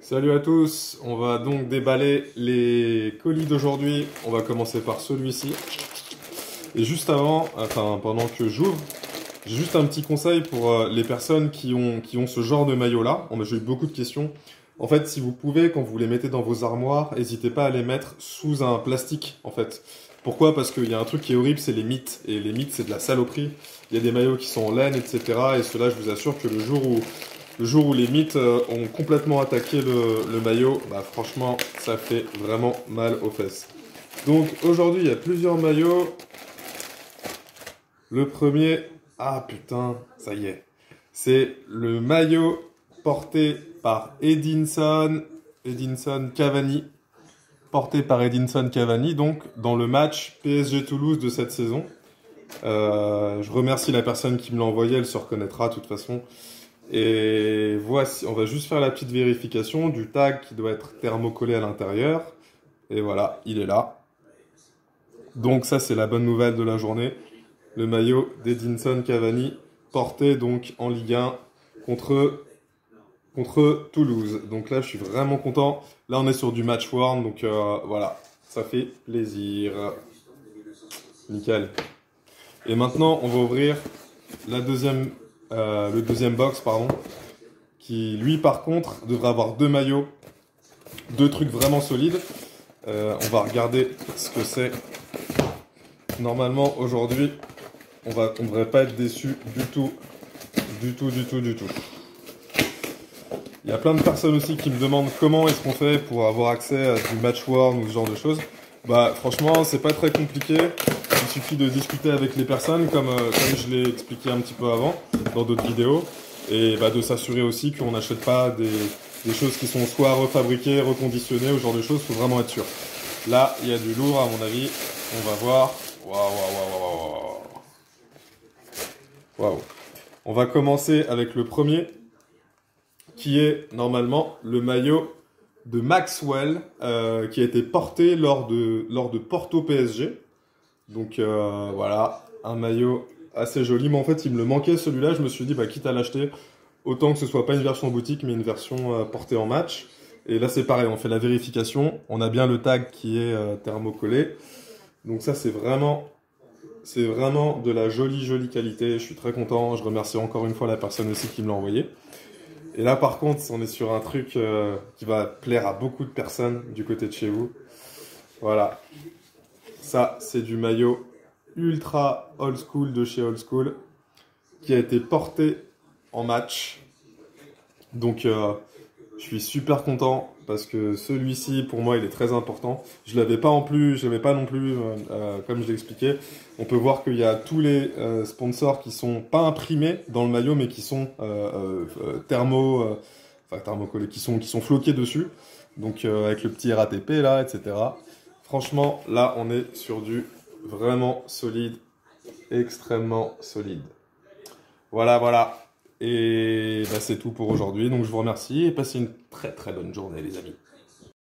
Salut à tous, on va donc déballer les colis d'aujourd'hui. On va commencer par celui-ci. Et juste avant, enfin pendant que j'ouvre, j'ai juste un petit conseil pour les personnes qui ont ce genre de maillot-là. J'ai eu beaucoup de questions. En fait, si vous pouvez, quand vous les mettez dans vos armoires, n'hésitez pas à les mettre sous un plastique, en fait. Pourquoi? Parce qu'il y a un truc qui est horrible, c'est les mythes. Et les mythes, c'est de la saloperie. Il y a des maillots qui sont en laine, etc. Et ceux-là, je vous assure que le jour où les mythes ont complètement attaqué le maillot, bah franchement, ça fait vraiment mal aux fesses. Donc aujourd'hui, il y a plusieurs maillots. Le premier, ah putain, ça y est. C'est le maillot porté par Edinson Cavani. Porté par Edinson Cavani, donc dans le match PSG Toulouse de cette saison. Je remercie la personne qui me l'a envoyé, elle se reconnaîtra de toute façon. Et voici, on va juste faire la petite vérification du tag qui doit être thermocollé à l'intérieur. Et voilà, il est là. Donc ça, c'est la bonne nouvelle de la journée. Le maillot d'Edinson Cavani, porté donc en Ligue 1 contre Toulouse. Donc là, je suis vraiment content. Là, on est sur du match worn, donc voilà, ça fait plaisir. Nickel. Et maintenant, on va ouvrir le deuxième box, pardon, qui lui, par contre, devrait avoir deux maillots, deux trucs vraiment solides. On va regarder ce que c'est. Normalement, aujourd'hui, on ne devrait pas être déçu du tout. Du tout. Il y a plein de personnes aussi qui me demandent comment est-ce qu'on fait pour avoir accès à du match worn ou ce genre de choses. Bah franchement, c'est pas très compliqué. Il suffit de discuter avec les personnes comme je l'ai expliqué un petit peu avant dans d'autres vidéos. Et bah, de s'assurer aussi qu'on n'achète pas des choses qui sont soit refabriquées, reconditionnées ou ce genre de choses. Il faut vraiment être sûr. Là, il y a du lourd à mon avis. On va voir. Waouh. On va commencer avec le premier, qui est normalement le maillot de Maxwell, qui a été porté lors de Porto PSG. Donc voilà, un maillot assez joli. Mais en fait, il me le manquait celui-là. Je me suis dit, bah, quitte à l'acheter, autant que ce soit pas une version boutique, mais une version portée en match. Et là, c'est pareil, on fait la vérification. On a bien le tag qui est thermocollé. Donc ça, c'est vraiment de la jolie qualité. Je suis très content. Je remercie encore une fois la personne aussi qui me l'a envoyé. Et là, par contre, on est sur un truc qui va plaire à beaucoup de personnes du côté de chez vous. Voilà. Ça, c'est du maillot ultra old school de chez Old School qui a été porté en match. Donc, je suis super content parce que celui-ci, pour moi, il est très important. Je l'avais pas non plus, comme je l'ai expliqué. On peut voir qu'il y a tous les sponsors qui sont pas imprimés dans le maillot, mais qui sont thermocollés, qui sont floqués dessus. Donc, avec le petit RATP là, etc. Franchement, là, on est sur du vraiment solide, extrêmement solide. Voilà. Et bah, c'est tout pour aujourd'hui. Donc, je vous remercie et passez une très bonne journée, les amis.